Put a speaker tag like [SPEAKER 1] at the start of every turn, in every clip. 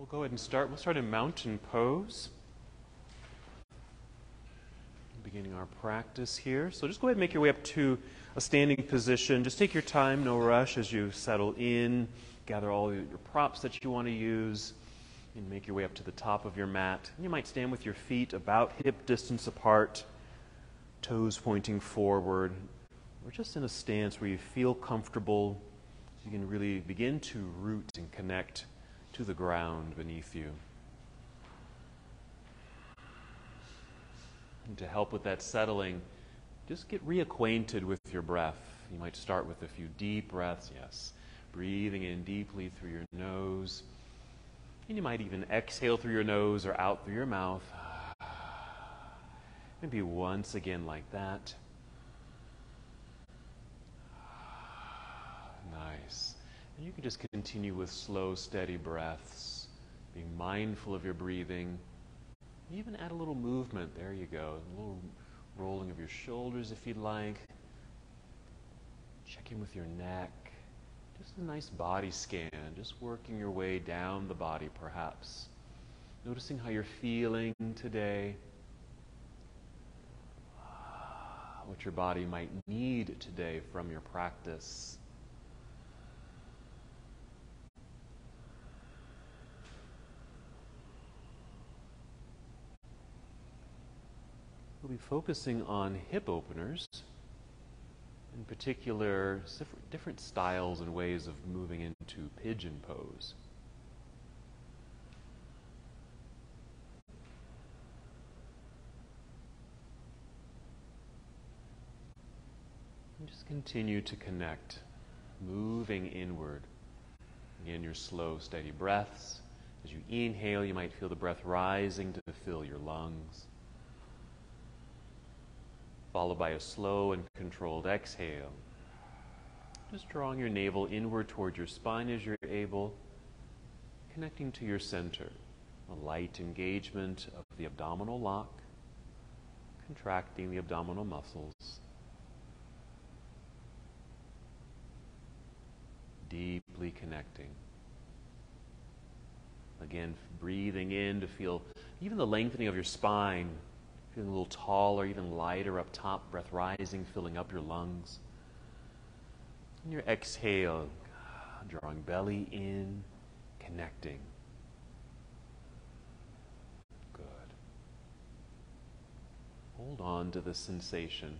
[SPEAKER 1] go ahead and start. We'll start in mountain pose. Beginning our practice here. So just go ahead and make your way up to a standing position. Just take your time, no rush as you settle in. Gather all your props that you want to use and make your way up to the top of your mat. And you might stand with your feet about hip distance apart, toes pointing forward, or just in a stance where you feel comfortable so you can really begin to root and connect to the ground beneath you. And to help with that settling, just get reacquainted with your breath. You might start with a few deep breaths, yes. Breathing in deeply through your nose. And you might even exhale through your nose or out through your mouth. Maybe once again like that. Nice. And you can just continue with slow, steady breaths, being mindful of your breathing. Even add a little movement. There you go. A little rolling of your shoulders if you'd like. Check in with your neck. Just a nice body scan. Just working your way down the body perhaps. Noticing how you're feeling today. What your body might need today from your practice. We'll be focusing on hip openers, in particular different styles and ways of moving into pigeon pose. And just continue to connect, moving inward. Again, your slow, steady breaths. As you inhale, you might feel the breath rising to fill your lungs, followed by a slow and controlled exhale. Just drawing your navel inward towards your spine as you're able, connecting to your center. A light engagement of the abdominal lock, contracting the abdominal muscles. Deeply connecting. Again, breathing in to feel even the lengthening of your spine. Feeling a little taller, even lighter up top, breath rising, filling up your lungs. And your exhale, drawing belly in, connecting. Good. Hold on to this sensation.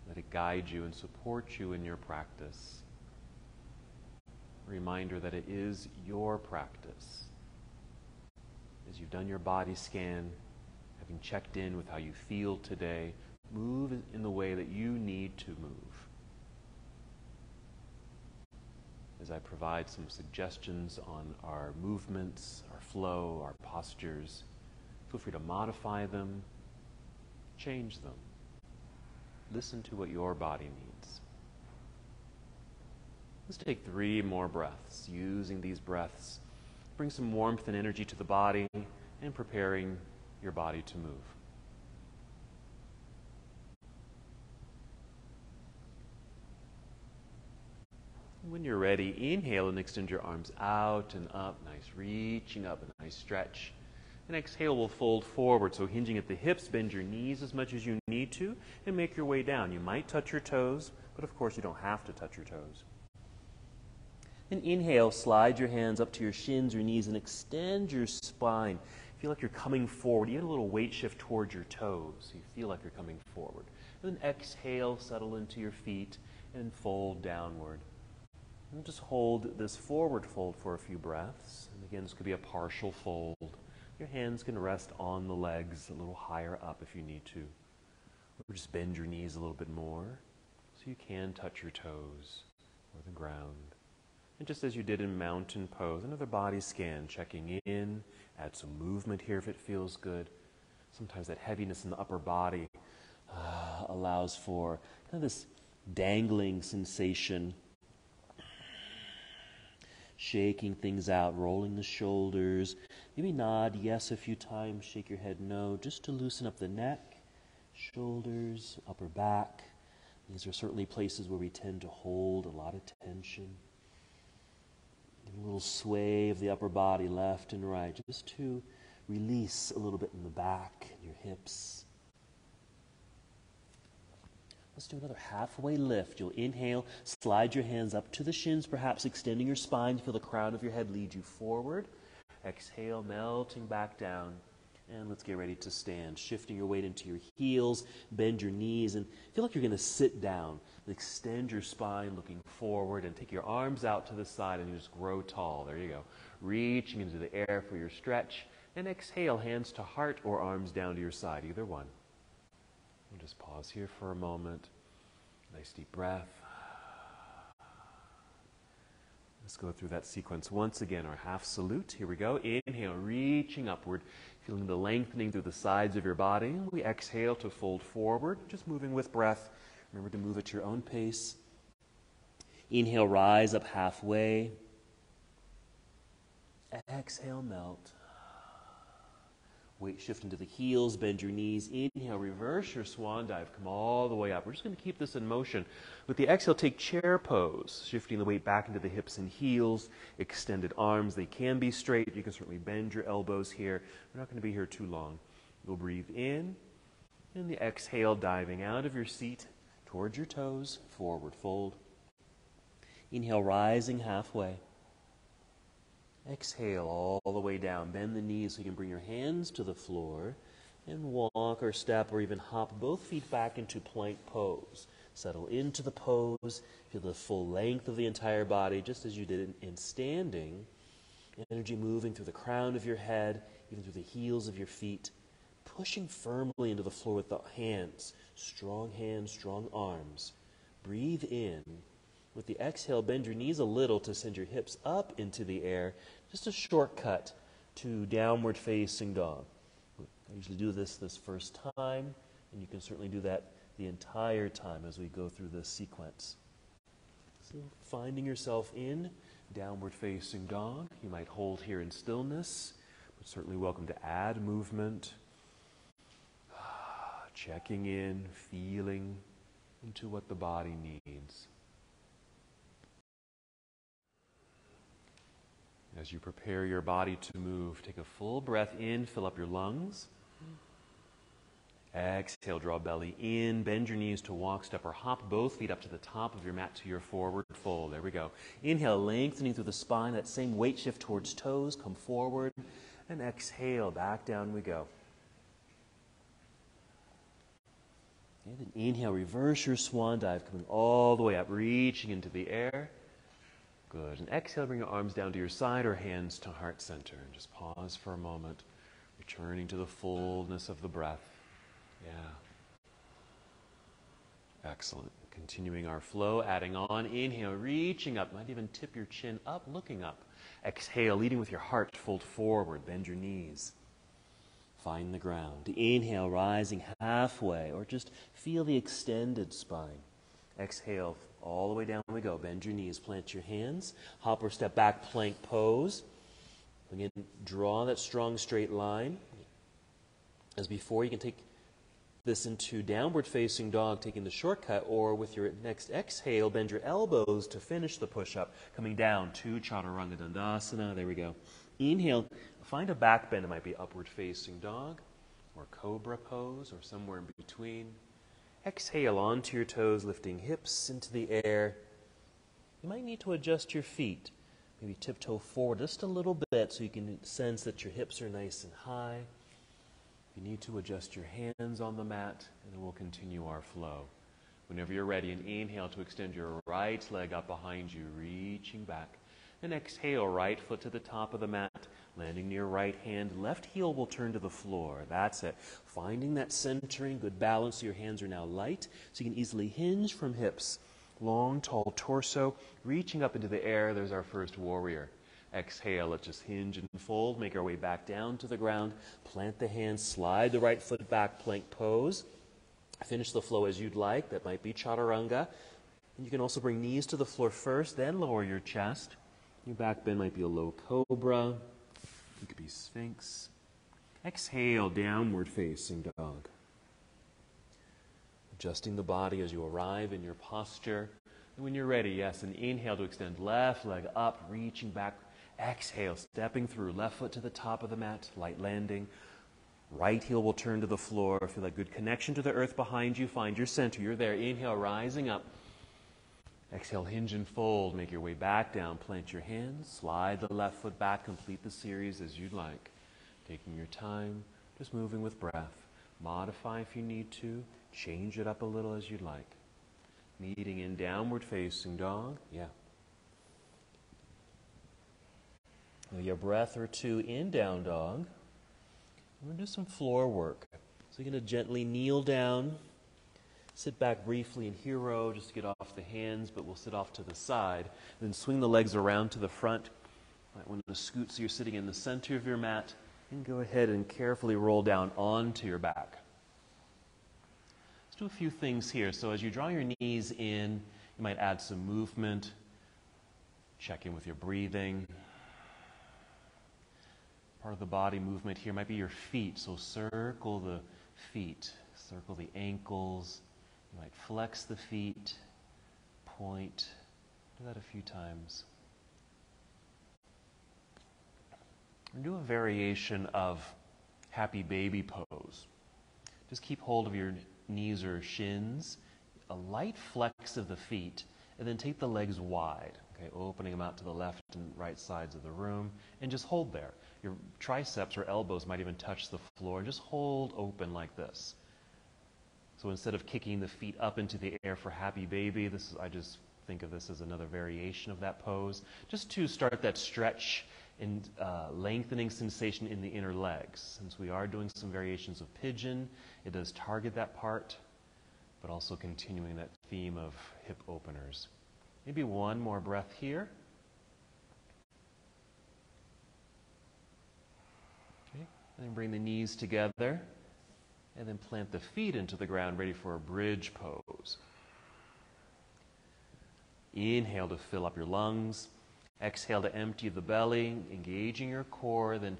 [SPEAKER 1] Let it guide you and support you in your practice. A reminder that it is your practice. As you've done your body scan, having checked in with how you feel today, move in the way that you need to move. As I provide some suggestions on our movements, our flow, our postures, feel free to modify them, change them. Listen to what your body needs. Let's take 3 more breaths. Using these breaths, bring some warmth and energy to the body and preparing your body to move. When you're ready, inhale and extend your arms out and up. Nice reaching up, a nice stretch. And exhale, we'll fold forward. So hinging at the hips, bend your knees as much as you need to and make your way down. You might touch your toes, but of course you don't have to touch your toes. Then inhale, slide your hands up to your shins, your knees, and extend your spine. Feel like you're coming forward. You get a little weight shift towards your toes. So you feel like you're coming forward. And then exhale, settle into your feet, and fold downward. And just hold this forward fold for a few breaths. And again, this could be a partial fold. Your hands can rest on the legs a little higher up if you need to. Or just bend your knees a little bit more so you can touch your toes or the ground. And just as you did in mountain pose, another body scan, checking in, add some movement here if it feels good. Sometimes that heaviness in the upper body allows for kind of this dangling sensation. Shaking things out, rolling the shoulders. Maybe nod yes a few times, shake your head no, just to loosen up the neck, shoulders, upper back. These are certainly places where we tend to hold a lot of tension. A little sway of the upper body, left and right, just to release a little bit in the back and your hips. Let's do another halfway lift. You'll inhale, slide your hands up to the shins, perhaps extending your spine. Feel the crown of your head lead you forward. Exhale, melting back down. And let's get ready to stand. Shifting your weight into your heels, bend your knees, and feel like you're going to sit down. Extend your spine, looking forward, and take your arms out to the side and you just grow tall. There you go. Reaching into the air for your stretch. And exhale, hands to heart or arms down to your side, either one. We'll just pause here for a moment. Nice deep breath. Let's go through that sequence once again. Our half salute. Here we go. Inhale, reaching upward, feeling the lengthening through the sides of your body. We exhale to fold forward, just moving with breath. Remember to move at your own pace. Inhale, rise up halfway. Exhale, melt. Weight shift into the heels, bend your knees. Inhale, reverse your swan dive. Come all the way up. We're just going to keep this in motion. With the exhale, take chair pose, shifting the weight back into the hips and heels. Extended arms, they can be straight. You can certainly bend your elbows here. We're not going to be here too long. You'll breathe in, and the exhale, diving out of your seat towards your toes, forward fold. Inhale, rising halfway. Exhale all the way down. Bend the knees so you can bring your hands to the floor and walk or step or even hop both feet back into plank pose. Settle into the pose. Feel the full length of the entire body just as you did in standing. Energy moving through the crown of your head, even through the heels of your feet. Pushing firmly into the floor with the hands. Hands, strong arms. Breathe in. With the exhale, bend your knees a little to send your hips up into the air. Just a shortcut to downward facing dog. I usually do this first time, and you can certainly do that the entire time as we go through this sequence. So finding yourself in downward facing dog. You might hold here in stillness, but certainly welcome to add movement. Checking in, feeling into what the body needs. As you prepare your body to move, take a full breath in, fill up your lungs. Exhale, draw belly in, bend your knees to walk, step, or hop both feet up to the top of your mat to your forward fold. There we go. Inhale, lengthening through the spine, that same weight shift towards toes, come forward, and exhale, back down we go. Okay, then inhale, reverse your swan dive, coming all the way up, reaching into the air. Good. And exhale, bring your arms down to your side or hands to heart center. And just pause for a moment, returning to the fullness of the breath. Yeah. Excellent. Continuing our flow, adding on. Inhale, reaching up. Might even tip your chin up, looking up. Exhale, leading with your heart, fold forward, bend your knees. Find the ground. Inhale, rising halfway, or just feel the extended spine. Exhale, all the way down we go. Bend your knees, plant your hands. Hop or step back, plank pose. Again, draw that strong straight line. As before, you can take this into downward facing dog, taking the shortcut, or with your next exhale, bend your elbows to finish the push-up, coming down to Chaturanga Dandasana. There we go. Inhale, find a back bend. It might be upward facing dog, or cobra pose, or somewhere in between. Exhale onto your toes, lifting hips into the air. You might need to adjust your feet. Maybe tiptoe forward just a little bit so you can sense that your hips are nice and high. If you need to, adjust your hands on the mat, and then we'll continue our flow. Whenever you're ready, and inhale to extend your right leg up behind you, reaching back. And exhale, right foot to the top of the mat, landing near right hand. Left heel will turn to the floor. That's it. Finding that centering, good balance so your hands are now light, so you can easily hinge from hips. Long, tall torso, reaching up into the air. There's our first warrior. Exhale, let's just hinge and fold. Make our way back down to the ground. Plant the hands, slide the right foot back, plank pose. Finish the flow as you'd like. That might be Chaturanga. And you can also bring knees to the floor first, then lower your chest. Your back bend might be a low cobra. It could be Sphinx. Exhale, downward facing dog. Adjusting the body as you arrive in your posture. And when you're ready, yes, an inhale to extend left leg up, reaching back. Exhale, stepping through, left foot to the top of the mat, light landing. Right heel will turn to the floor. Feel that good connection to the earth behind you. Find your center. You're there. Inhale, rising up. Exhale, hinge and fold. Make your way back down. Plant your hands. Slide the left foot back. Complete the series as you'd like. Taking your time, just moving with breath. Modify if you need to. Change it up a little as you'd like. Meeting in downward facing dog. Yeah. Maybe a breath or two in down dog. We're going to do some floor work. So you're going to gently kneel down. Sit back briefly in hero just to get off the hands, but we'll sit off to the side. Then swing the legs around to the front. Might want to scoot so you're sitting in the center of your mat. And go ahead and carefully roll down onto your back. Let's do a few things here. So as you draw your knees in, you might add some movement. Check in with your breathing. Part of the body movement here might be your feet. So circle the feet. Circle the ankles. You might flex the feet. Point. Do that a few times. And do a variation of happy baby pose. Just keep hold of your knees or shins, a light flex of the feet, and then take the legs wide, okay, opening them out to the left and right sides of the room, and just hold there. Your triceps or elbows might even touch the floor. Just hold open like this. So instead of kicking the feet up into the air for happy baby, I just think of this as another variation of that pose, just to start that stretch and lengthening sensation in the inner legs. Since we are doing some variations of pigeon, it does target that part, but also continuing that theme of hip openers. Maybe one more breath here. Okay, and then bring the knees together, and then plant the feet into the ground, ready for a bridge pose. Inhale to fill up your lungs. Exhale to empty the belly, engaging your core, then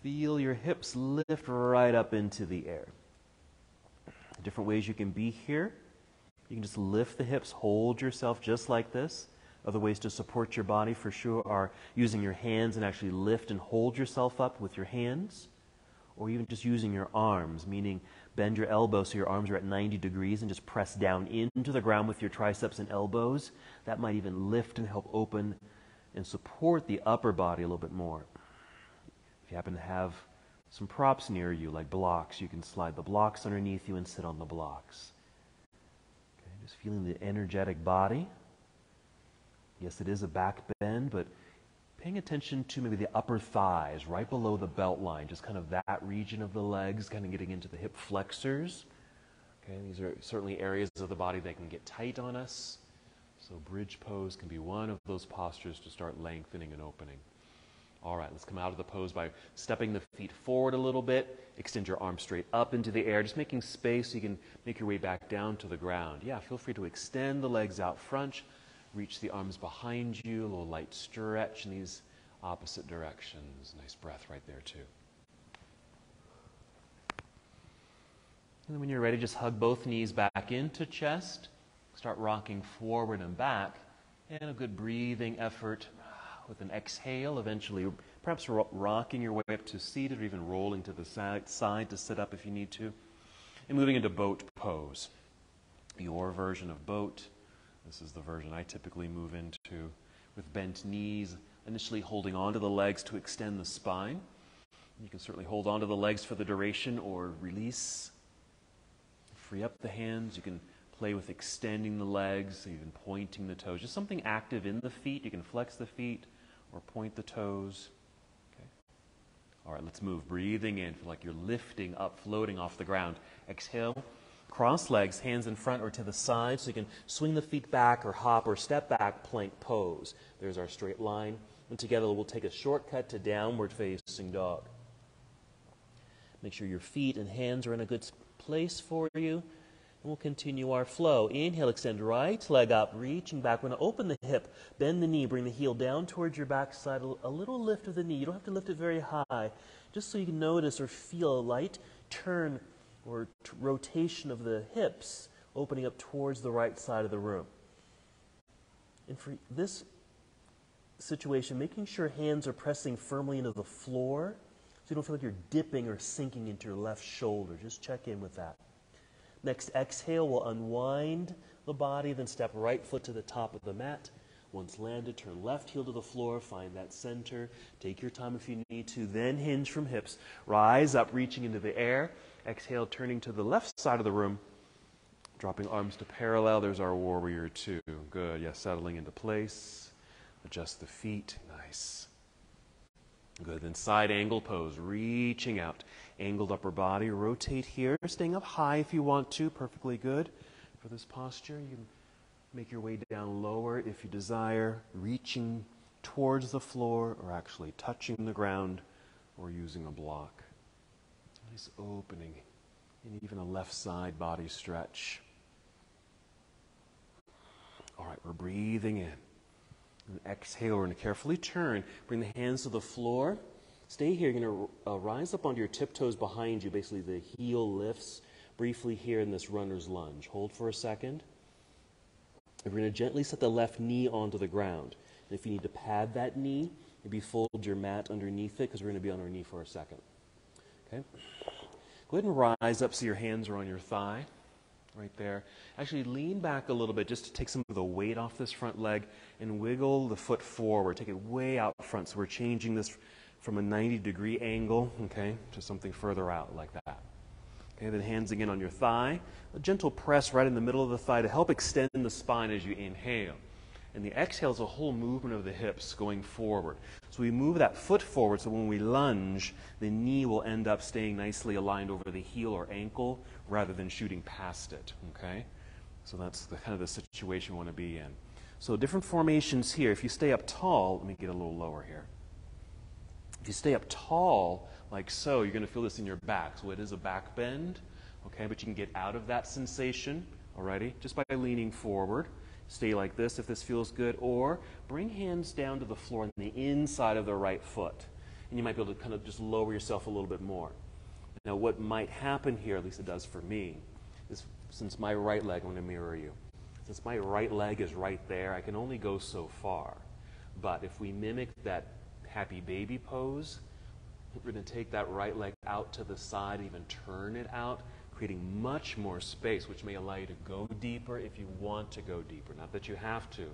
[SPEAKER 1] feel your hips lift right up into the air. Different ways you can be here. You can just lift the hips, hold yourself just like this. Other ways to support your body for sure are using your hands and actually lift and hold yourself up with your hands. Or even just using your arms, meaning bend your elbows so your arms are at 90 degrees and just press down into the ground with your triceps and elbows. That might even lift and help open and support the upper body a little bit more. If you happen to have some props near you, like blocks, you can slide the blocks underneath you and sit on the blocks. Okay, just feeling the energetic body. Yes, it is a back bend, but paying attention to maybe the upper thighs, right below the belt line, just kind of that region of the legs, kind of getting into the hip flexors. Okay, these are certainly areas of the body that can get tight on us. So bridge pose can be one of those postures to start lengthening and opening. All right, let's come out of the pose by stepping the feet forward a little bit. Extend your arms straight up into the air, just making space so you can make your way back down to the ground. Yeah, feel free to extend the legs out front. Reach the arms behind you, a little light stretch in these opposite directions. Nice breath right there too. And then when you're ready, just hug both knees back into chest. Start rocking forward and back. And a good breathing effort with an exhale, eventually perhaps rocking your way up to seated or even rolling to the side to sit up if you need to. And moving into boat pose. Your version of boat. This is the version I typically move into with bent knees, initially holding onto the legs to extend the spine. You can certainly hold onto the legs for the duration or release. Free up the hands. You can play with extending the legs, even pointing the toes. Just something active in the feet. You can flex the feet or point the toes. Okay. All right, let's move. Breathing in. Feel like you're lifting up, floating off the ground. Exhale. Cross legs, hands in front or to the side, so you can swing the feet back or hop or step back, plank pose. There's our straight line. And together we'll take a shortcut to downward facing dog. Make sure your feet and hands are in a good place for you. And we'll continue our flow. Inhale, extend right leg up, reaching back. We're going to open the hip, bend the knee, bring the heel down towards your backside. A little lift of the knee. You don't have to lift it very high, just so you can notice or feel a light turn or rotation of the hips, opening up towards the right side of the room.
[SPEAKER 2] And for this situation, making sure hands are pressing firmly into the floor so you don't feel like you're dipping or sinking into your left shoulder. Just check in with that. Next exhale, we'll unwind the body, then step right foot to the top of the mat. Once landed, turn left heel to the floor, find that center. Take your time if you need to, then hinge from hips. Rise up, reaching into the air. Exhale, turning to the left side of the room. Dropping arms to parallel. There's our warrior two. Good. Yes, settling into place. Adjust the feet. Nice. Good. Then side angle pose. Reaching out. Angled upper body. Rotate here. Staying up high if you want to. Perfectly good for this posture. You can make your way down lower if you desire. Reaching towards the floor or actually touching the ground or using a block. Nice opening. And even a left side body stretch. All right, we're breathing in. And exhale, we're going to carefully turn. Bring the hands to the floor. Stay here. You're going to rise up onto your tiptoes behind you. Basically, the heel lifts briefly here in this runner's lunge. Hold for a second. And we're going to gently set the left knee onto the ground. And if you need to pad that knee, maybe fold your mat underneath it because we're going to be on our knee for a second. Okay? Go ahead and rise up so your hands are on your thigh. Right there. Actually lean back a little bit just to take some of the weight off this front leg and wiggle the foot forward. Take it way out front. So we're changing this from a 90-degree angle, okay, to something further out like that. Okay, then hands again on your thigh. A gentle press right in the middle of the thigh to help extend the spine as you inhale. And the exhale is a whole movement of the hips going forward. So we move that foot forward so when we lunge, the knee will end up staying nicely aligned over the heel or ankle rather than shooting past it, okay? So that's the kind of the situation we want to be in. So different formations here. If you stay up tall, let me get a little lower here. If you stay up tall like so, you're going to feel this in your back. So it is a back bend, okay? But you can get out of that sensation, alrighty, just by leaning forward. Stay like this if this feels good, or bring hands down to the floor on the inside of the right foot. And you might be able to kind of just lower yourself a little bit more. Now what might happen here, at least it does for me, is since my right leg, I'm going to mirror you. Since my right leg is right there, I can only go so far. But if we mimic that happy baby pose, we're going to take that right leg out to the side, even turn it out, creating much more space, which may allow you to go deeper if you want to go deeper. Not that you have to,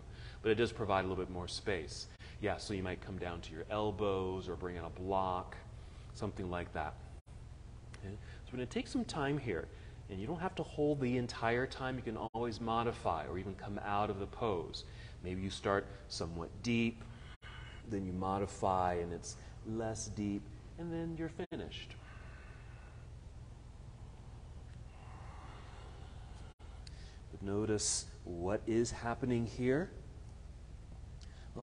[SPEAKER 2] but it does provide a little bit more space. Yeah, so you might come down to your elbows or bring in a block, something like that. Okay? So we're going to take some time here, and you don't have to hold the entire time. You can always modify or even come out of the pose. Maybe you start somewhat deep, then you modify and it's less deep, and then you're finished. Notice what is happening here.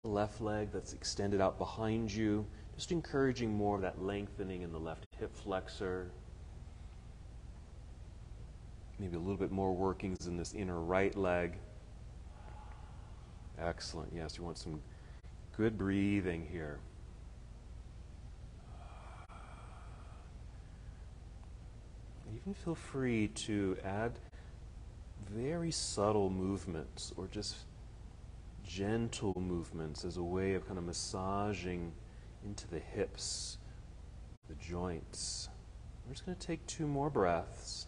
[SPEAKER 2] The left leg that's extended out behind you, just encouraging more of that lengthening in the left hip flexor. Maybe a little bit more workings in this inner right leg. Excellent. Yes, you want some good breathing here. Even feel free to add very subtle movements or just gentle movements as a way of kind of massaging into the hips, the joints. We're just going to take 2 more breaths.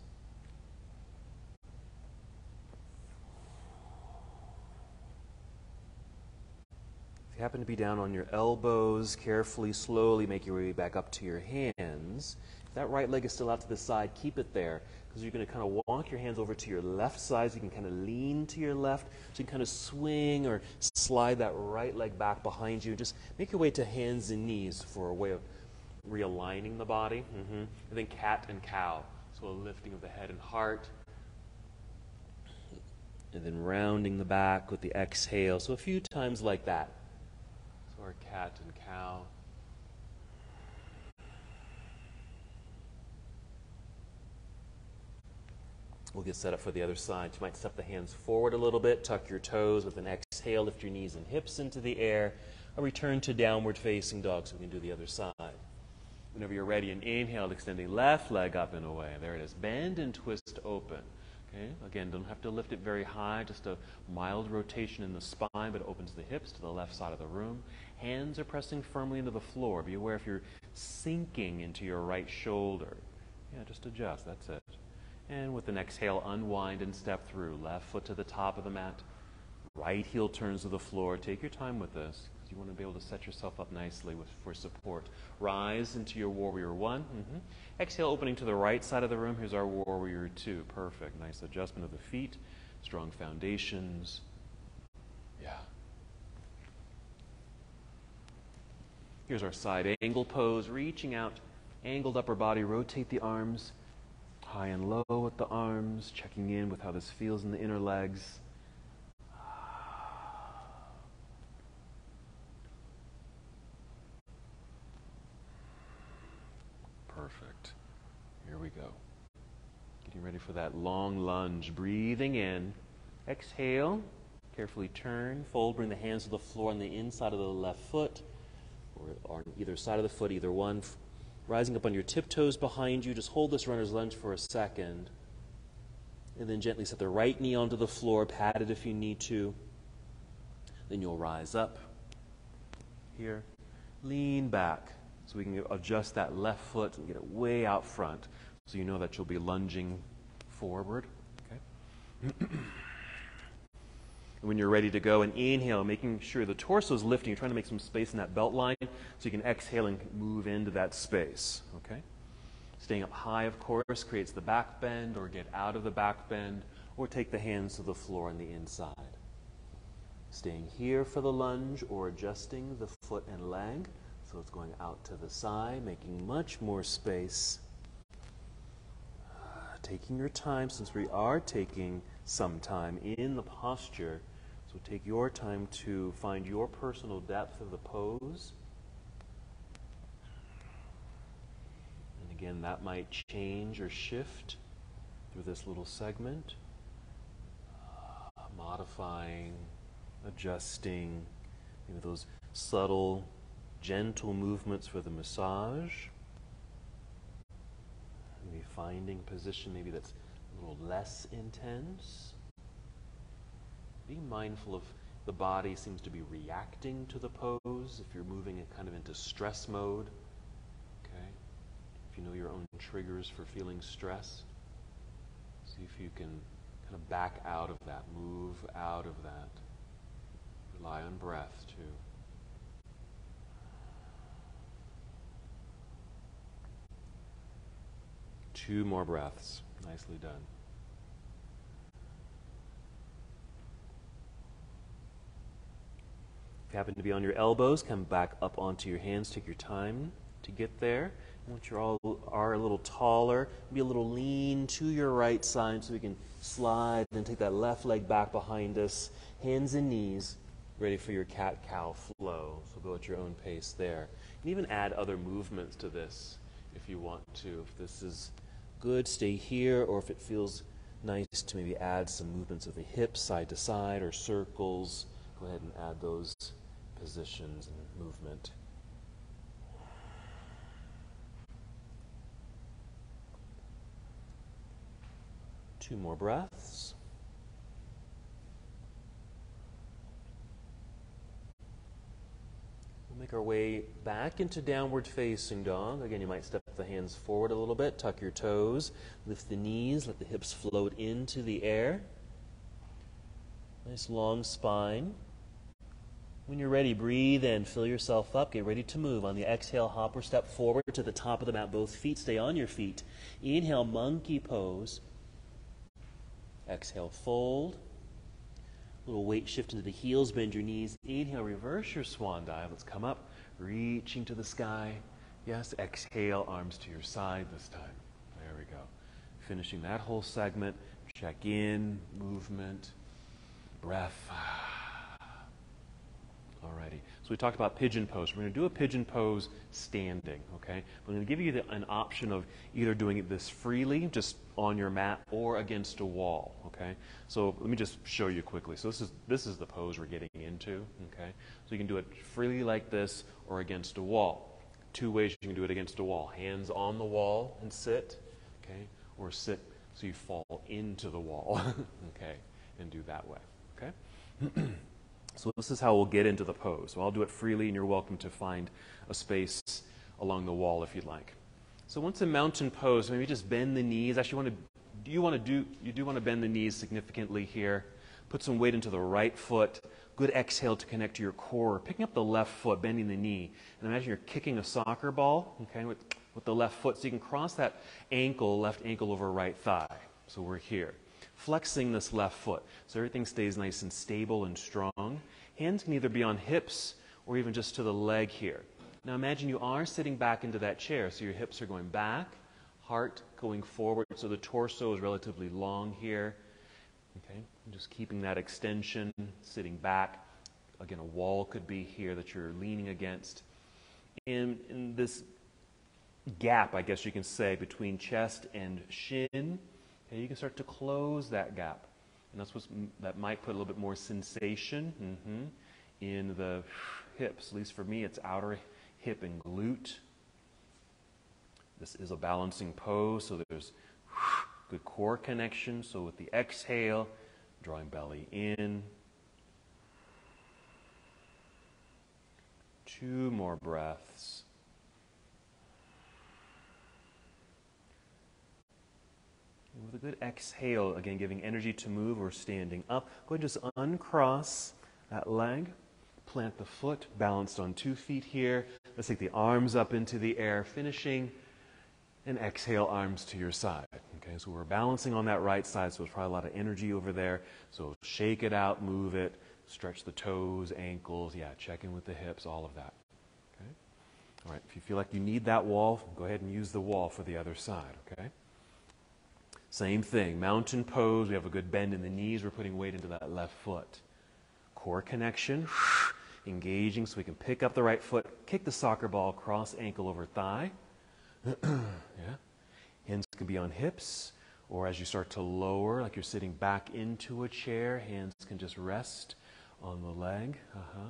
[SPEAKER 2] If you happen to be down on your elbows, carefully, slowly make your way back up to your hands. If that right leg is still out to the side, keep it there, because you're going to kind of walk your hands over to your left side so you can kind of lean to your left, so you can kind of swing or slide that right leg back behind you. Just make your way to hands and knees for a way of realigning the body. And then cat and cow, so a lifting of the head and heart. And then rounding the back with the exhale. So a few times like that. So our cat and cow. We'll get set up for the other side. You might step the hands forward a little bit, tuck your toes with an exhale, lift your knees and hips into the air. A return to downward facing dog so we can do the other side. Whenever you're ready, an inhale, extending left leg up and away. There it is. Bend and twist open.
[SPEAKER 1] Okay, again, don't have to lift it very high, just a mild rotation in the spine, but it opens the hips to the left side of the room. Hands are pressing firmly into the floor. Be aware if you're sinking into your right shoulder. Yeah, just adjust, that's it. And with an exhale, unwind and step through. Left foot to the top of the mat. Right heel turns to the floor. Take your time with this, because you want to be able to set yourself up nicely for support. Rise into your Warrior One. Exhale, opening to the right side of the room. Here's our Warrior Two. Perfect. Nice adjustment of the feet. Strong foundations. Yeah. Here's our side angle pose. Reaching out, angled upper body. Rotate the arms. High and low with the arms. Checking in with how this feels in the inner legs. Perfect. Here we go. Getting ready for that long lunge. Breathing in. Exhale. Carefully turn. Fold. Bring the hands to the floor on the inside of the left foot, or on either side of the foot, either one. Rising up on your tiptoes behind you. Just hold this runner's lunge for a second. And then gently set the right knee onto the floor. Pat it if you need to. Then you'll rise up. Here. Lean back. So we can adjust that left foot and get it way out front, so you know that you'll be lunging forward. Okay. And when you're ready to go, and inhale, making sure the torso is lifting. You're trying to make some space in that belt line, so you can exhale and move into that space. Okay. Staying up high, of course, creates the back bend, or get out of the back bend, or take the hands to the floor on the inside. Staying here for the lunge, or adjusting the foot and leg. So it's going out to the side, making much more space. Taking your time, since we are taking some time in the posture. So take your time to find your personal depth of the pose. And again, that might change or shift through this little segment. Modifying, adjusting, maybe those subtle, gentle movements for the massage. Maybe finding a position maybe that's a little less intense. Be mindful of the body seems to be reacting to the pose if you're moving it kind of into stress mode. Okay? If you know your own triggers for feeling stressed, see if you can kind of back out of that, move out of that. Rely on breath too. Two more breaths. Nicely done. If you happen to be on your elbows, come back up onto your hands. Take your time to get there. Once you are a little taller, be a little lean to your right side so we can slide and take that left leg back behind us. Hands and knees, ready for your cat-cow flow. So go at your own pace there. You can even add other movements to this if you want to. If this is good, stay here, or if it feels nice to maybe add some movements of the hips side to side or circles, go ahead and add those positions and movement. Two more breaths. We'll make our way back into downward facing dog. Again, you might step the hands forward a little bit, tuck your toes, lift the knees, let the hips float into the air. Nice long spine. When you're ready, breathe in, fill yourself up, get ready to move. On the exhale, hop or step forward to the top of the mat. Both feet stay on your feet. Inhale, monkey pose. Exhale, fold. A little weight shift into the heels, bend your knees. Inhale, reverse your swan dive. Let's come up, reaching to the sky. Yes, exhale, arms to your side this time. There we go. Finishing that whole segment. Check in, movement, breath. Alrighty. So we talked about pigeon pose. We're going to do a pigeon pose standing, okay? I'm going to give you an option of either doing this freely, just on your mat, or against a wall, okay? So let me just show you quickly. So this is the pose we're getting into, okay? So you can do it freely like this or against a wall. Two ways you can do it against a wall. Hands on the wall and sit, okay? Or sit So you fall into the wall, okay, and do that way, okay? So this is how we'll get into the pose. So I'll do it freely, and you're welcome to find a space along the wall if you'd like. So once in mountain pose, maybe just bend the knees. Actually, you do want to bend the knees significantly here. Put some weight into the right foot. Good exhale to connect to your core. Picking up the left foot, bending the knee. And imagine you're kicking a soccer ball, okay, with the left foot. So you can cross that ankle, left ankle over right thigh. So we're here. Flexing this left foot so everything stays nice and stable and strong. Hands can either be on hips or even just to the leg here. Now imagine you are sitting back into that chair, so your hips are going back, heart going forward, so the torso is relatively long here. Okay, and just keeping that extension, sitting back. Again, a wall could be here that you're leaning against. In this gap, I guess you can say, between chest and shin, okay, you can start to close that gap. And that might put a little bit more sensation in the hips. At least for me, it's outer hip and glute. This is a balancing pose, so there's good core connection. So with the exhale, drawing belly in. 2 more breaths. And with a good exhale, again, giving energy to move or standing up. Go ahead and just uncross that leg. Plant the foot, balanced on 2 feet here. Let's take the arms up into the air, finishing, and exhale, arms to your side. Okay, so we're balancing on that right side, so there's probably a lot of energy over there. So shake it out, move it, stretch the toes, ankles, check in with the hips, all of that. Okay? All right, if you feel like you need that wall, go ahead and use the wall for the other side, okay? Same thing, mountain pose, we have a good bend in the knees, we're putting weight into that left foot. Core connection, engaging so we can pick up the right foot, kick the soccer ball, cross ankle over thigh. Hands can be on hips, or as you start to lower, like you're sitting back into a chair, hands can just rest on the leg,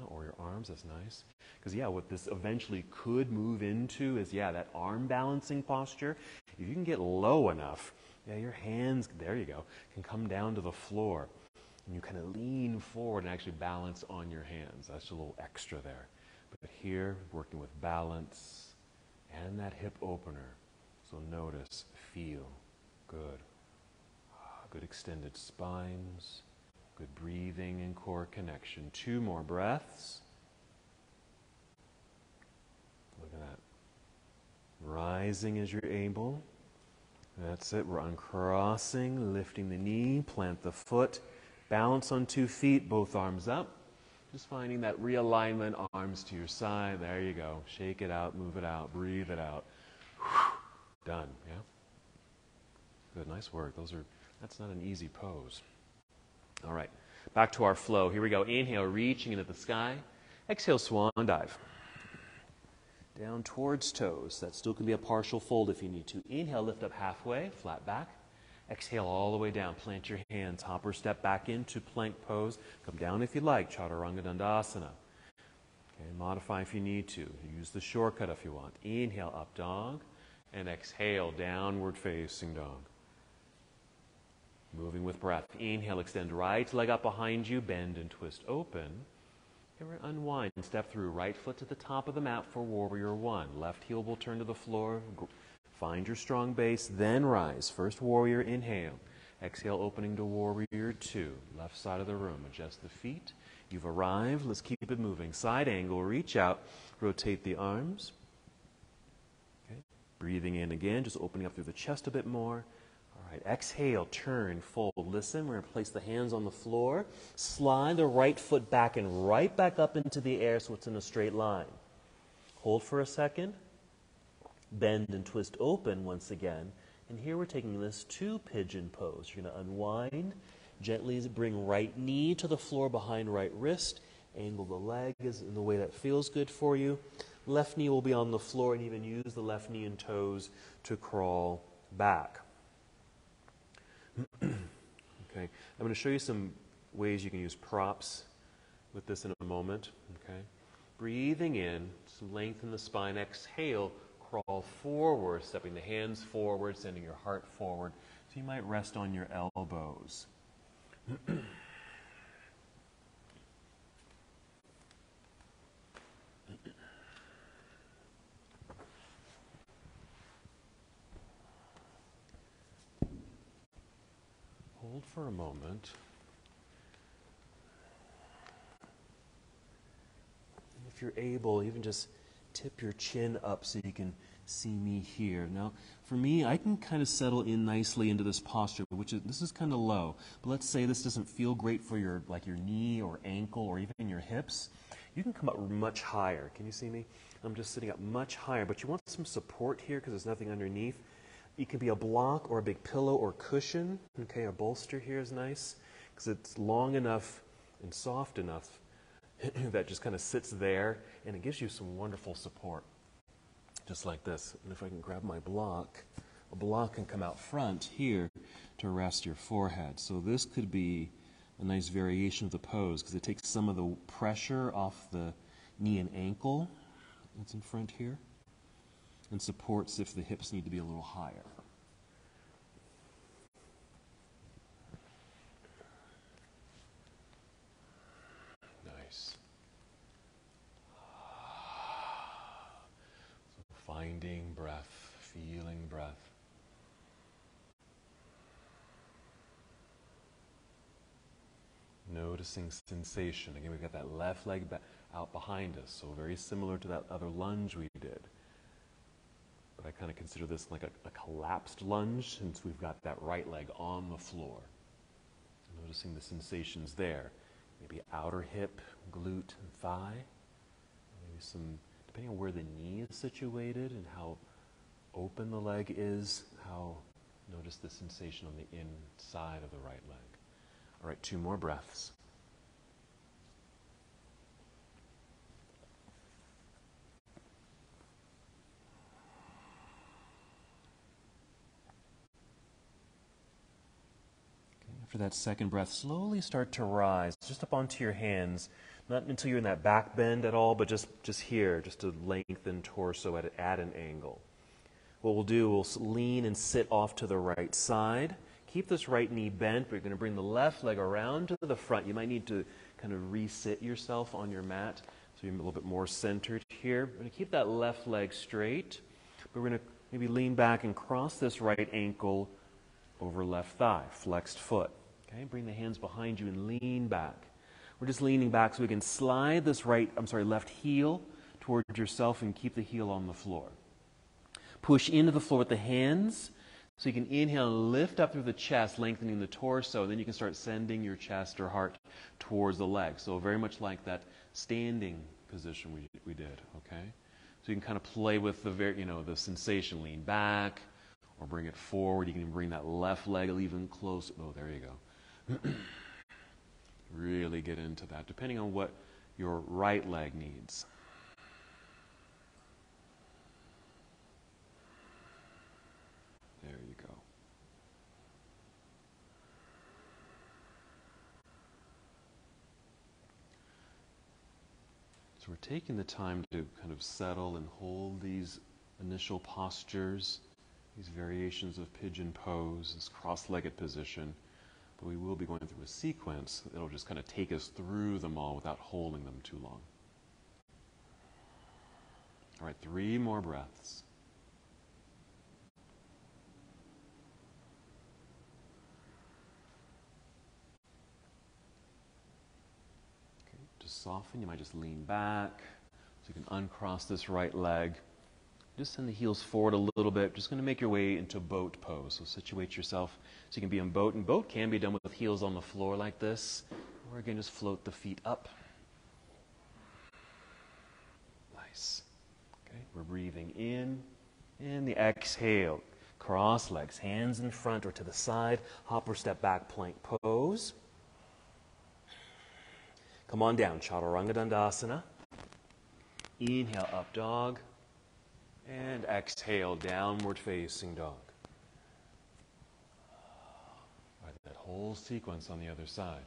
[SPEAKER 1] or your arms, that's nice. Because what this eventually could move into is, that arm balancing posture. If you can get low enough, your hands, there you go, can come down to the floor. And you kind of lean forward and actually balance on your hands. That's a little extra there. But here, working with balance and that hip opener. So notice, feel, good. Good extended spines, good breathing and core connection. 2 more breaths. Look at that. Rising as you're able. That's it. We're uncrossing, lifting the knee, plant the foot. Balance on 2 feet, both arms up. Just finding that realignment, arms to your side. There you go. Shake it out, move it out, breathe it out. Done, Good, nice work. That's not an easy pose. All right, back to our flow. Here we go. Inhale, reaching into the sky. Exhale, swan dive. Down towards toes. That still can be a partial fold if you need to. Inhale, lift up halfway, flat back. Exhale all the way down. Plant your hands. Hop or step back into plank pose. Come down if you like. Chaturanga Dandasana. Okay, modify if you need to. Use the shortcut if you want. Inhale, up dog. And exhale, downward facing dog. Moving with breath. Inhale, extend right leg up behind you. Bend and twist open. Unwind and step through. Right foot to the top of the mat for warrior 1. Left heel will turn to the floor. Find your strong base, then rise. First warrior, inhale. Exhale, opening to warrior 2. Left side of the room. Adjust the feet. You've arrived. Let's keep it moving. Side angle, reach out. Rotate the arms. Okay. Breathing in again, just opening up through the chest a bit more. All right, exhale, turn, fold. Listen, we're going to place the hands on the floor. Slide the right foot back and right back up into the air so it's in a straight line. Hold for a second. Bend and twist open once again. And here we're taking this to pigeon pose. You're going to unwind. Gently bring right knee to the floor behind right wrist. Angle the leg in the way that feels good for you. Left knee will be on the floor, and even use the left knee and toes to crawl back. Okay, I'm going to show you some ways you can use props with this in a moment. Okay, breathing in, so lengthen the spine. Exhale, crawl forward, stepping the hands forward, sending your heart forward. So you might rest on your elbows. Hold for a moment. And if you're able, even just tip your chin up so you can see me here. Now, for me, I can kind of settle in nicely into this posture, this is kind of low. But let's say this doesn't feel great for your knee or ankle or even your hips. You can come up much higher. Can you see me? I'm just sitting up much higher, but you want some support here because there's nothing underneath. It can be a block or a big pillow or cushion. Okay, a bolster here is nice because it's long enough and soft enough that just kind of sits there and it gives you some wonderful support. Just like this. And if I can grab my block, a block can come out front here to rest your forehead. So this could be a nice variation of the pose because it takes some of the pressure off the knee and ankle that's in front here and supports if the hips need to be a little higher. Nice. So finding breath, feeling breath. Noticing sensation. Again, we've got that left leg out behind us, so very similar to that other lunge we did. But I kind of consider this like a collapsed lunge since we've got that right leg on the floor. Noticing the sensations there. Maybe outer hip, glute, and thigh. Maybe some, depending on where the knee is situated and how open the leg is, notice the sensation on the inside of the right leg. All right, 2 more breaths. After that second breath, slowly start to rise, just up onto your hands, not until you're in that back bend at all, but just here, just to lengthen torso at an angle. What we'll do, we'll lean and sit off to the right side. Keep this right knee bent, but you're going to bring the left leg around to the front. You might need to kind of resit yourself on your mat so you're a little bit more centered here. We're going to keep that left leg straight, but we're going to maybe lean back and cross this right ankle over left thigh, flexed foot. Okay, bring the hands behind you and lean back. We're just leaning back so we can slide this left heel towards yourself and keep the heel on the floor. Push into the floor with the hands so you can inhale and lift up through the chest, lengthening the torso. Then you can start sending your chest or heart towards the legs. So very much like that standing position we did, okay? So you can kind of play with the sensation, lean back or bring it forward. You can even bring that left leg even closer. Oh, there you go. Really get into that, depending on what your right leg needs. There you go. So we're taking the time to kind of settle and hold these initial postures, these variations of pigeon pose, this cross-legged position. But we will be going through a sequence that'll just kind of take us through them all without holding them too long. All right, 3 more breaths. Okay, to soften, you might just lean back so you can uncross this right leg. Just send the heels forward a little bit. Just going to make your way into boat pose. So situate yourself so you can be in boat. And boat can be done with heels on the floor like this. Or again, just float the feet up. Nice. Okay, we're breathing in. And the exhale. Cross legs, hands in front or to the side. Hop or step back, plank pose. Come on down, Chaturanga Dandasana. Inhale, up dog. And exhale, downward facing dog. All right, that whole sequence on the other side.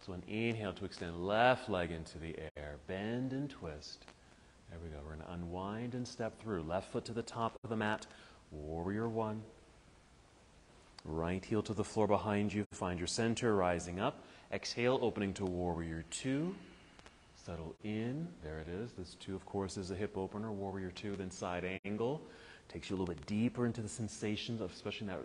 [SPEAKER 1] So an inhale to extend left leg into the air. Bend and twist. There we go. We're going to unwind and step through. Left foot to the top of the mat. Warrior 1.
[SPEAKER 2] Right heel to the floor behind you. Find your center, rising up. Exhale, opening to Warrior Two. Settle in. There it is. This two, of course, is a hip opener. Warrior Two, then side angle. Takes you a little bit deeper into the sensations of especially that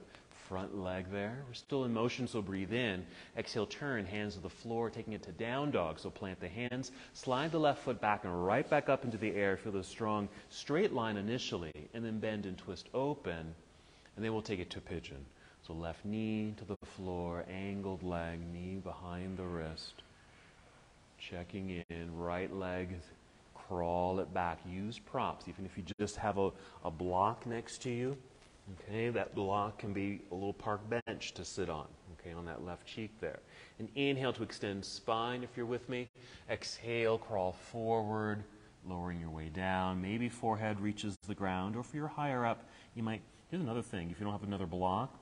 [SPEAKER 2] front leg there. We're still in motion, so breathe in. Exhale, turn, hands to the floor, taking it to down dog. So plant the hands, slide the left foot back and right back up into the air. Feel the strong straight line initially, and then bend and twist open. And then we'll take it to pigeon. So left knee to the floor, angled leg, knee behind the wrist. Checking in, right leg, crawl it back. Use props, even if you just have a block next to you. Okay, that block can be a little park bench to sit on, okay, on that left cheek there. And inhale to extend spine if you're with me. Exhale, crawl forward, lowering your way down. Maybe forehead reaches the ground, or if you're higher up, you might, here's another thing, if you don't have another block,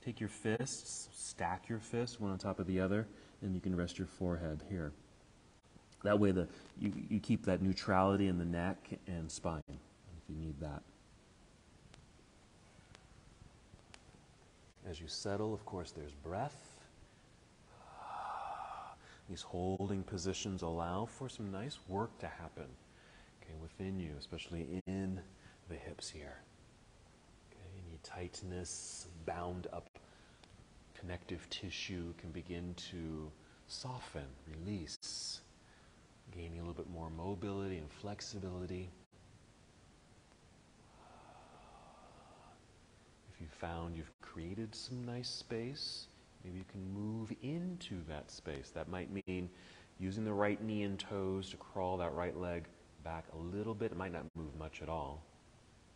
[SPEAKER 2] take your fists, stack your fists, one on top of the other, and you can rest your forehead here. That way you keep that neutrality in the neck and spine, if you need that. As you settle, of course, there's breath. These holding positions allow for some nice work to happen, okay, within you, especially in the hips here. Okay, any tightness, bound up connective tissue can begin to soften, release, gaining a little bit more mobility and flexibility. If you found you've created some nice space, maybe you can move into that space. That might mean using the right knee and toes to crawl that right leg back a little bit. It might not move much at all.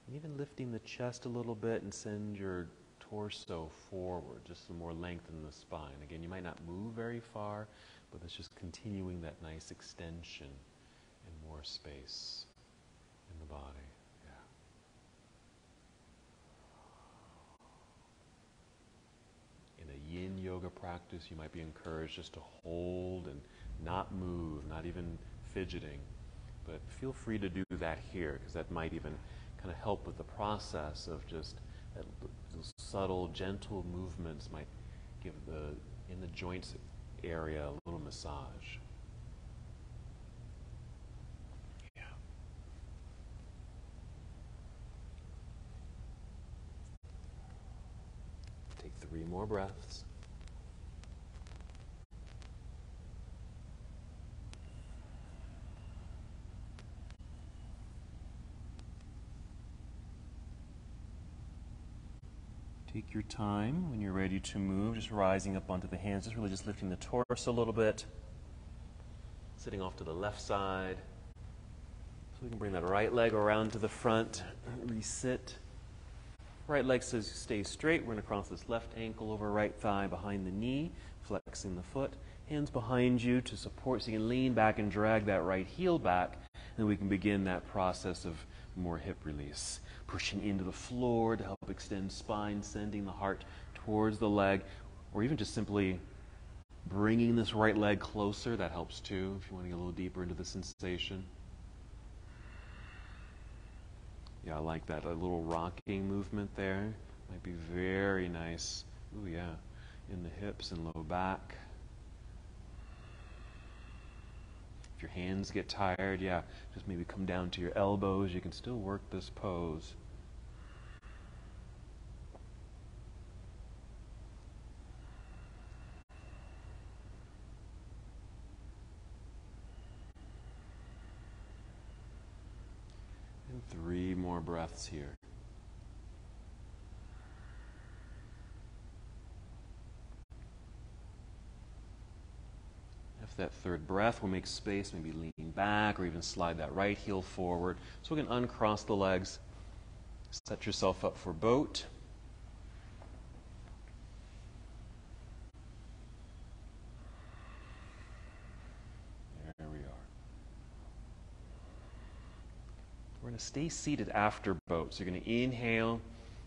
[SPEAKER 2] And even lifting the chest a little bit and send your torso forward, just some more length in the spine. Again, you might not move very far, but it's just continuing that nice extension and more space in the body. In a yin yoga practice, you might be encouraged just to hold and not move, not even fidgeting. But feel free to do that here, because that might even kind of help with the process of just those subtle, gentle movements might give in the joints area a little massage. Yeah. Take 3 more breaths. Take your time when you're ready to move, just rising up onto the hands, just really just lifting the torso a little bit, sitting off to the left side. So we can bring that right leg around to the front, resit. Right leg stays straight. We're going to cross this left ankle over right thigh behind the knee, flexing the foot. Hands behind you to support so you can lean back and drag that right heel back, and we can begin that process of more hip release. Pushing into the floor to help extend spine, sending the heart towards the leg, or even just simply bringing this right leg closer. That helps too if you want to get a little deeper into the sensation. Yeah, I like that. A little rocking movement there might be very nice. Ooh, yeah, in the hips and low back. If your hands get tired, yeah, just maybe come down to your elbows. You can still work this pose. And 3 more breaths here. After that third breath, we'll make space, maybe lean back or even slide that right heel forward. So we can uncross the legs, set yourself up for boat. There we are. We're going to stay seated after boat. So you're going to inhale,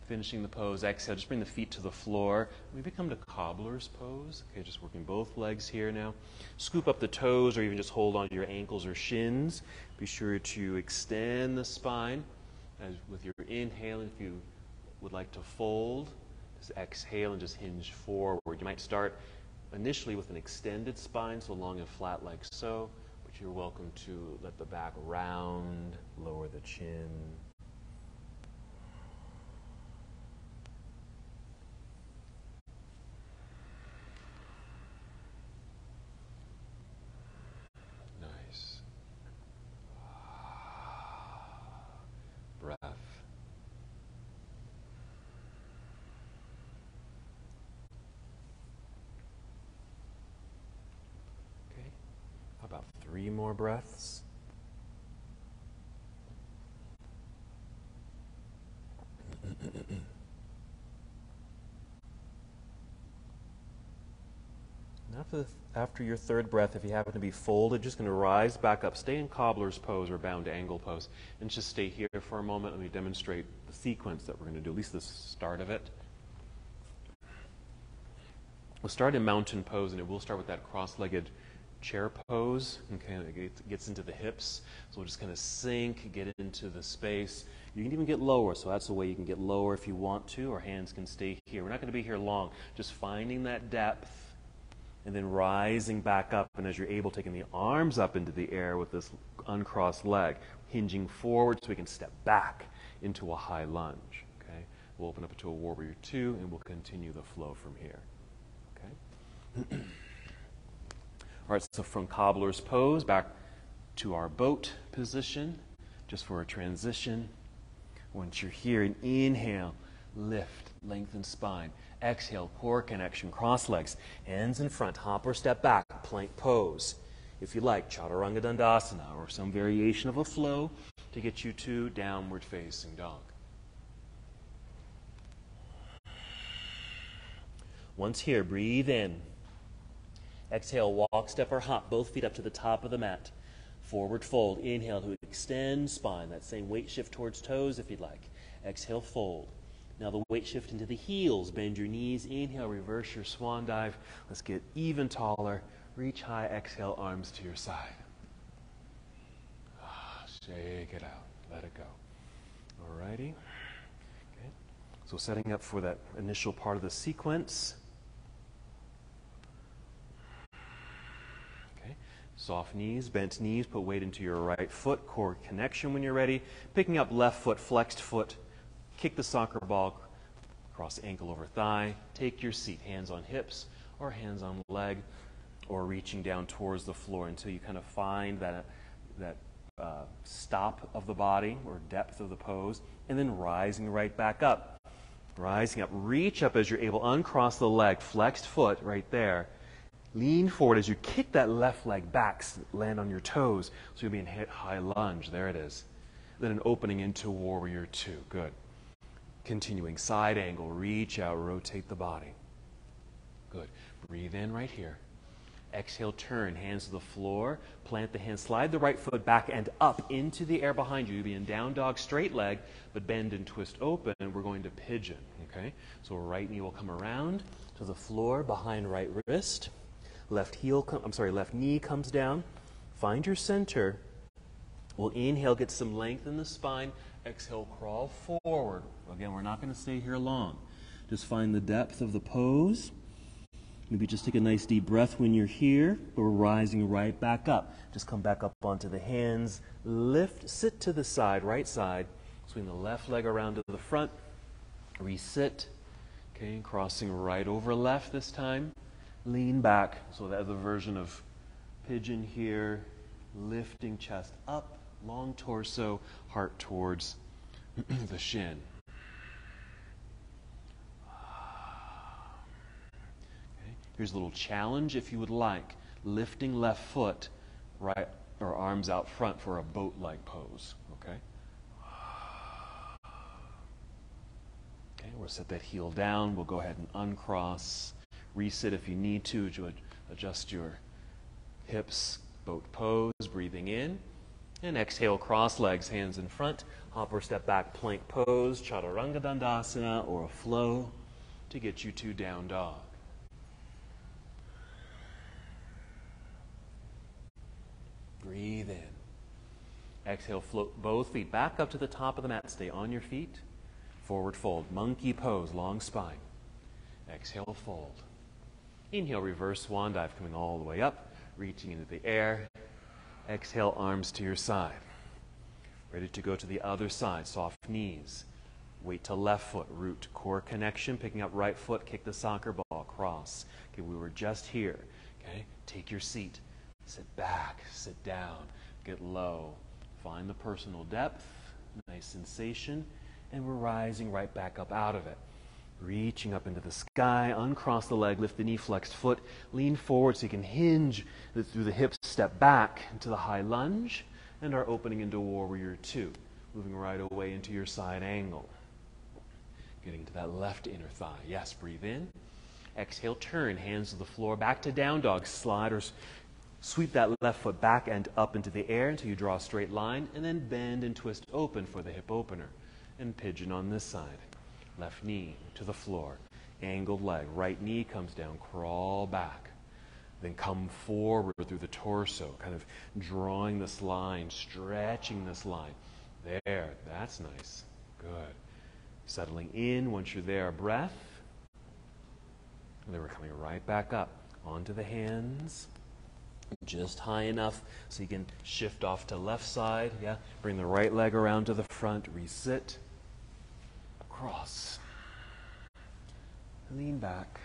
[SPEAKER 2] finishing the pose. Exhale, just bring the feet to the floor. Maybe come to cobbler's pose. Okay, just working both legs here now. Scoop up the toes or even just hold onto your ankles or shins. Be sure to extend the spine. As with your inhale, if you would like to fold,
[SPEAKER 1] Just exhale and just hinge forward. You might start initially with an extended spine, so long and flat like so, but you're welcome to let the back round, lower the chin. Nice. Breath. Okay. How about 3 more breaths? After your 3rd breath, if you happen to be folded, just going to rise back up. Stay in cobbler's pose or bound angle pose. And just stay here for a moment. Let me demonstrate the sequence that we're going to do, at least the start of it. We'll start in mountain pose, and it will start with that cross-legged chair pose. Okay, it gets into the hips. So we'll just kind of sink, get into the space. You can even get lower, so that's the way you can get lower if you want to, or hands can stay here. We're not going to be here long. Just finding that depth. And then rising back up, and as you're able, taking the arms up into the air with this uncrossed leg, hinging forward so we can step back into a high lunge. Okay, we'll open up to a warrior 2, and we'll continue the flow from here. Okay. All right, so from cobbler's pose back to our boat position, just for a transition. Once you're here, and inhale, lift, lengthen spine. Exhale, core connection, cross legs, hands in front, hop or step back, plank pose. If you like, Chaturanga Dandasana or some variation of a flow to get you to downward facing dog. Once here, breathe in. Exhale, walk, step, or hop, both feet up to the top of the mat. Forward fold. Inhale to extend spine. That same weight shift towards toes if you'd like. Exhale, fold. Now the weight shift into the heels. Bend your knees. Inhale, reverse your swan dive. Let's get even taller. Reach high. Exhale, arms to your side. Shake it out. Let it go. Alrighty. Okay. So setting up for that initial part of the sequence. Okay. Soft knees, bent knees. Put weight into your right foot. Core connection when you're ready. Picking up left foot, flexed foot. Kick the soccer ball, cross ankle over thigh. Take your seat, hands on hips or hands on leg, or reaching down towards the floor until you kind of find that stop of the body or depth of the pose, and then rising right back up. Rising up, reach up as you're able, uncross the leg, flexed foot right there. Lean forward as you kick that left leg back, land on your toes, so you'll be in high lunge. There it is. Then an opening into warrior 2. Good. Continuing side angle, reach out, rotate the body. Good. Breathe in right here. Exhale, turn, hands to the floor. Plant the hands, slide the right foot back and up into the air behind you. You'll be in down dog, straight leg, but bend and twist open. We're going to pigeon, okay? So right knee will come around to the floor behind right wrist. Left knee comes down. Find your center. We'll inhale, get some length in the spine. Exhale, crawl forward. Again, we're not going to stay here long. Just find the depth of the pose. Maybe just take a nice deep breath when you're here. We're rising right back up. Just come back up onto the hands. Lift, sit to the side, right side. Swing the left leg around to the front. Resit. Okay, crossing right over left this time. Lean back. So that's the version of pigeon here. Lifting chest up. Long torso, heart towards the shin. Okay. Here's a little challenge if you would like. Lifting left foot, right, or arms out front for a boat-like pose. Okay. Okay, we'll set that heel down. We'll go ahead and uncross. Resit if you need to adjust your hips. Boat pose, breathing in. And exhale, cross legs, hands in front. Hop or step back, plank pose, Chaturanga Dandasana, or a flow to get you to down dog. Breathe in. Exhale, float both feet back up to the top of the mat. Stay on your feet. Forward fold, monkey pose, long spine. Exhale, fold. Inhale, reverse swan dive, coming all the way up, reaching into the air. Exhale, arms to your side. Ready to go to the other side, soft knees. Weight to left foot, root to core connection, picking up right foot, kick the soccer ball, cross. Okay, we were just here. Okay, take your seat. Sit back, sit down, get low. Find the personal depth, nice sensation, and we're rising right back up out of it. Reaching up into the sky, uncross the leg, lift the knee, flexed foot, lean forward so you can hinge through the hips, step back into the high lunge, and our opening into Warrior Two. Moving right away into your side angle. Getting to that left inner thigh. Yes, breathe in. Exhale, turn, hands to the floor, back to down dog. Slide or sweep that left foot back and up into the air until you draw a straight line, and then bend and twist open for the hip opener. And pigeon on this side. Left knee to the floor. Angled leg. Right knee comes down, crawl back. Then come forward through the torso, kind of drawing this line, stretching this line. There, that's nice. Good. Settling in once you're there, breath. And then we're coming right back up onto the hands. Just high enough so you can shift off to left side. Yeah. Bring the right leg around to the front. Resit. Cross. Lean back.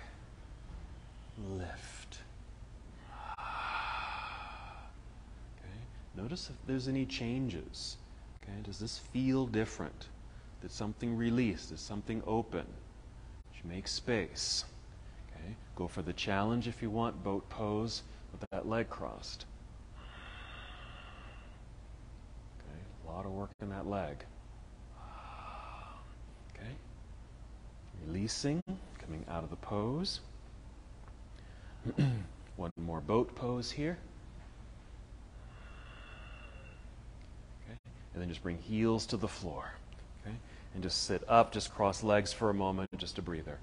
[SPEAKER 1] Lift. Okay. Notice if there's any changes. Okay. Does this feel different? Did something release? Did something open? Make space. Okay. Go for the challenge if you want. Boat pose with that leg crossed. Okay. A lot of work in that leg. Okay. Releasing, coming out of the pose. One more boat pose here. Okay. And then just bring heels to the floor. Okay. And just sit up, just cross legs for a moment, just a breather.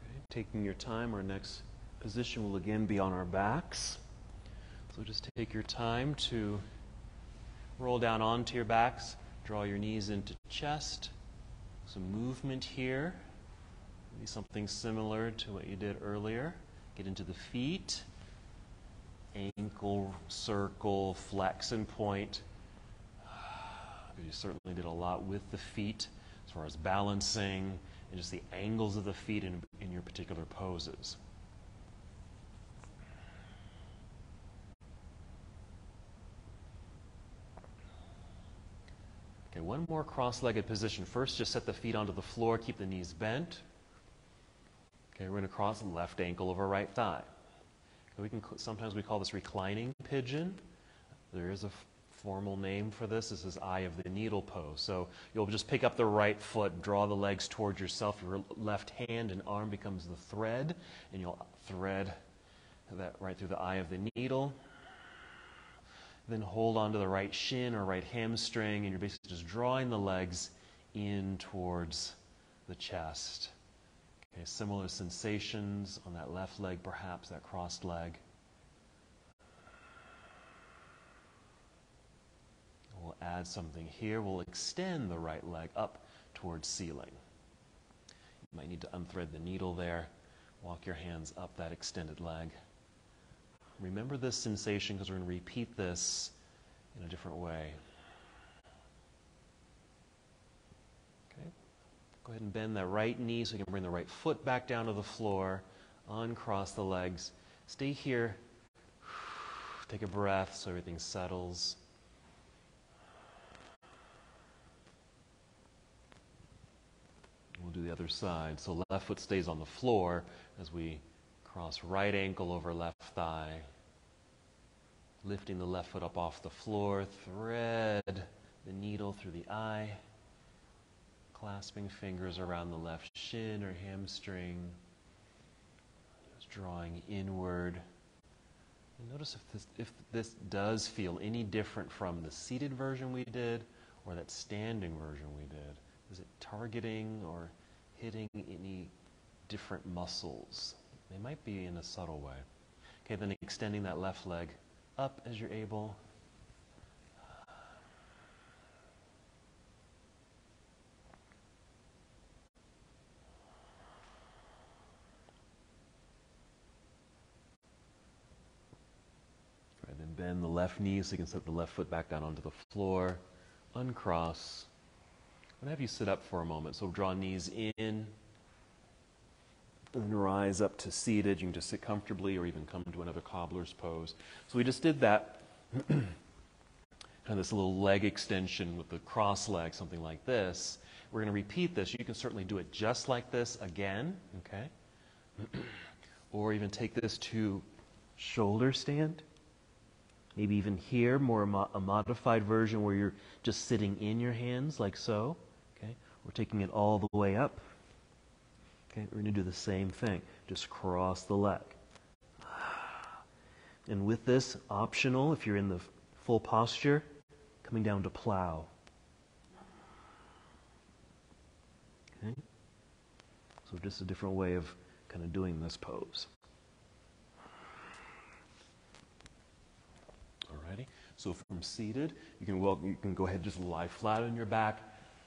[SPEAKER 1] Okay. Taking your time, our next position will again be on our backs. So just take your time to roll down onto your backs, draw your knees into chest. Some movement here. Maybe something similar to what you did earlier. Get into the feet. Ankle, circle, flex and point. You certainly did a lot with the feet as far as balancing and just the angles of the feet in your particular poses. Okay, one more cross-legged position. First, just set the feet onto the floor, keep the knees bent. Okay, we're going to cross the left ankle over right thigh. Sometimes we call this reclining pigeon. There is a formal name for this. This is eye of the needle pose. So you'll just pick up the right foot, draw the legs towards yourself. Your left hand and arm becomes the thread, and you'll thread that right through the eye of the needle. Then hold onto the right shin or right hamstring, and you're basically just drawing the legs in towards the chest. Okay, similar sensations on that left leg, perhaps that crossed leg. We'll add something here. We'll extend the right leg up towards ceiling. You might need to unthread the needle there. Walk your hands up that extended leg. Remember this sensation because we're going to repeat this in a different way. Okay. Go ahead and bend that right knee so you can bring the right foot back down to the floor. Uncross the legs. Stay here. Take a breath so everything settles. We'll do the other side. So left foot stays on the floor as we cross right ankle over left thigh. Lifting the left foot up off the floor. Thread the needle through the eye. Clasping fingers around the left shin or hamstring. Just drawing inward. And notice if this does feel any different from the seated version we did or that standing version we did. Is it targeting or hitting any different muscles? They might be in a subtle way. Okay, then extending that left leg up as you're able. Bend the left knee so you can set the left foot back down onto the floor. Uncross. I'm going to have you sit up for a moment. So draw knees in. And then rise up to seated. You can just sit comfortably or even come to another cobbler's pose. So we just did that. Kind of this little leg extension with the cross leg, something like this. We're going to repeat this. You can certainly do it just like this again. Okay? Or even take this to shoulder stand. Maybe even here, more a modified version where you're just sitting in your hands like so. Okay? We're taking it all the way up. Okay? We're going to do the same thing. Just cross the leg. And with this, optional, if you're in the full posture, coming down to plow. Okay? So just a different way of kind of doing this pose. Alrighty. So from seated, you can go ahead and just lie flat on your back,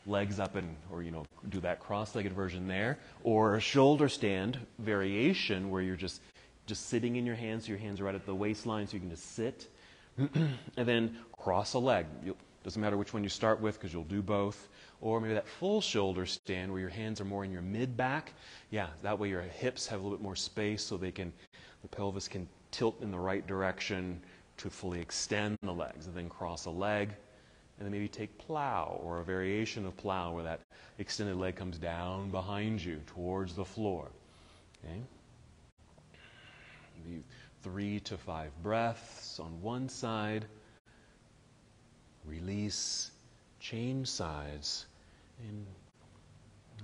[SPEAKER 1] legs up, or do that cross-legged version there, or a shoulder stand variation where you're just sitting in your hands. So your hands are right at the waistline, so you can just sit, and then cross a leg. Doesn't matter which one you start with because you'll do both. Or maybe that full shoulder stand where your hands are more in your mid-back. Yeah, that way your hips have a little bit more space so the pelvis can tilt in the right direction to fully extend the legs. And then cross a leg. And then maybe take plow or a variation of plow where that extended leg comes down behind you towards the floor. Okay? Maybe 3 to 5 breaths on one side. Release, change sides, and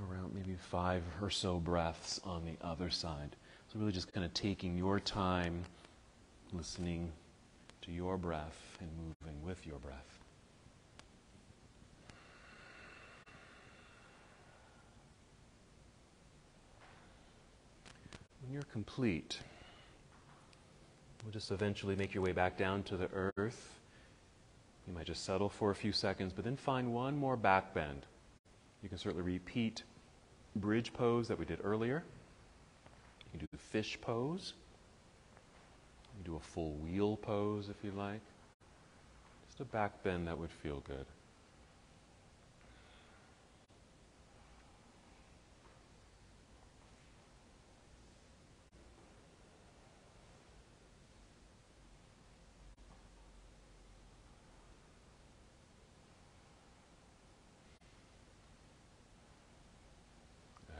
[SPEAKER 1] around maybe 5 or so breaths on the other side. So really just kind of taking your time, listening to your breath and moving with your breath. When you're complete, you'll just eventually make your way back down to the earth. You might just settle for a few seconds, but then find one more back bend. You can certainly repeat bridge pose that we did earlier. You can do fish pose. You can do a full wheel pose if you like. Just a back bend that would feel good.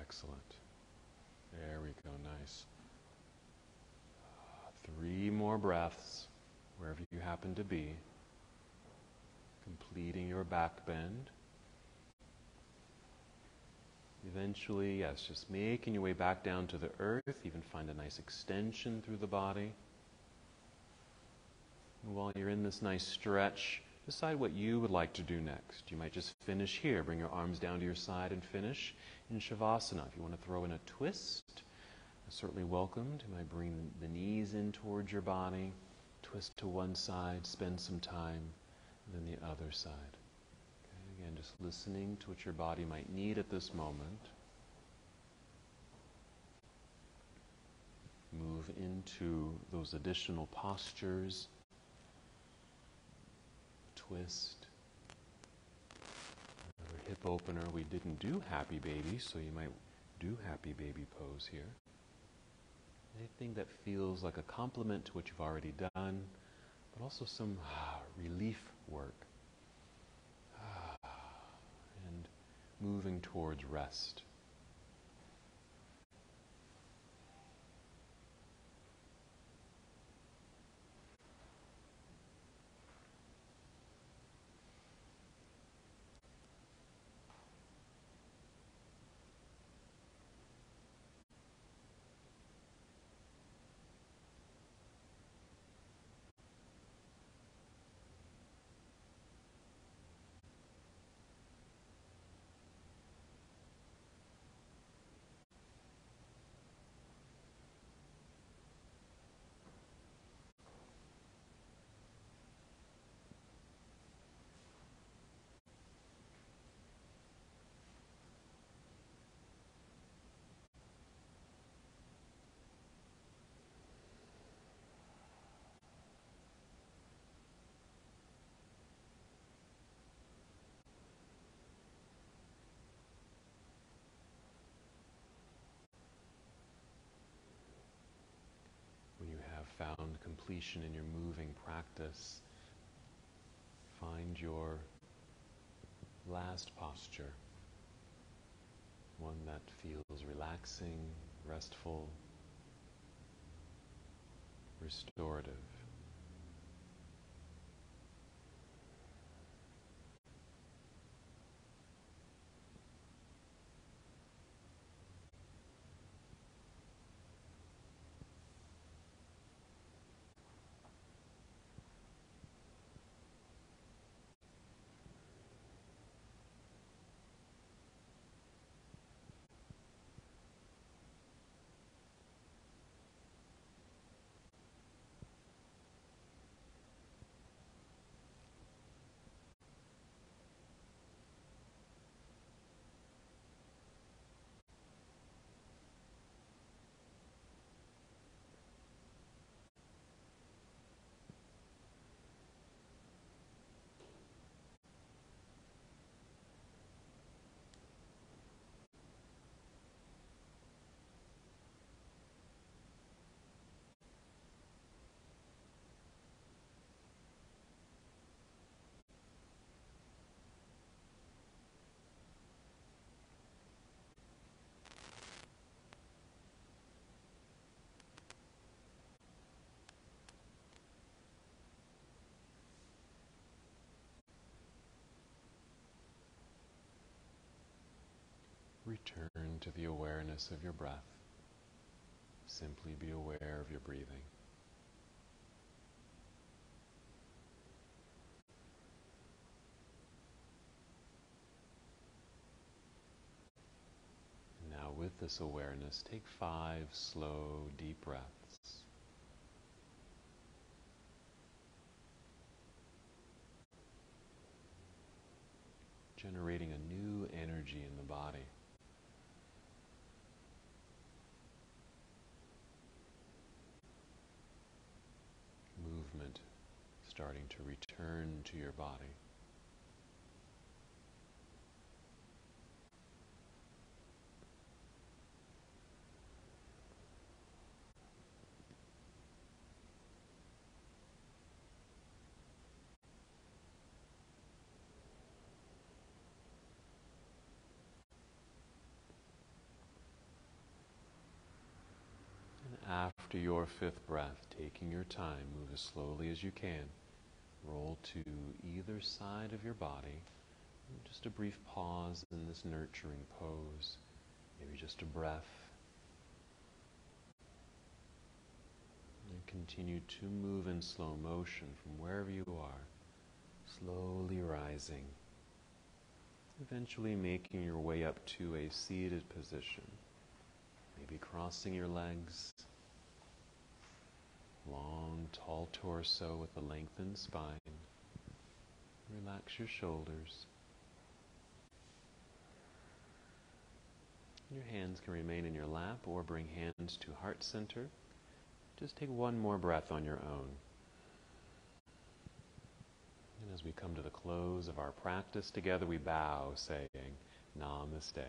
[SPEAKER 1] Excellent. There we go, nice. 3 more breaths, wherever you happen to be. Completing your back bend. Eventually, yes, just making your way back down to the earth. Even find a nice extension through the body. And while you're in this nice stretch, decide what you would like to do next. You might just finish here. Bring your arms down to your side and finish in Shavasana. If you want to throw in a twist, certainly welcomed. You might bring the knees in towards your body, twist to one side, spend some time, and then the other side. Okay, again, just listening to what your body might need at this moment. Move into those additional postures. Twist. Another hip opener. We didn't do happy baby, so you might do happy baby pose here. Anything that feels like a complement to what you've already done, but also some relief work. And moving towards rest. completion in your moving practice, find your last posture, one that feels relaxing, restful, restorative. Return to the awareness of your breath. Simply be aware of your breathing. Now, with this awareness, take 5 slow, deep breaths. Generating a new energy in the body. Movement starting to return to your body. And after your 5th breath, taking your time, move as slowly as you can. Roll to either side of your body. Just a brief pause in this nurturing pose. Maybe just a breath. And continue to move in slow motion from wherever you are, slowly rising. Eventually making your way up to a seated position. Maybe crossing your legs. Long, tall torso with a lengthened spine. Relax your shoulders. Your hands can remain in your lap or bring hands to heart center. Just take one more breath on your own. And as we come to the close of our practice together, we bow, saying, Namaste.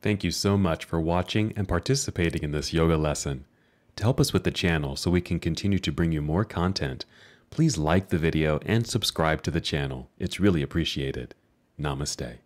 [SPEAKER 1] Thank you so much for watching and participating in this yoga lesson. To help us with the channel so we can continue to bring you more content, please like the video and subscribe to the channel. It's really appreciated. Namaste.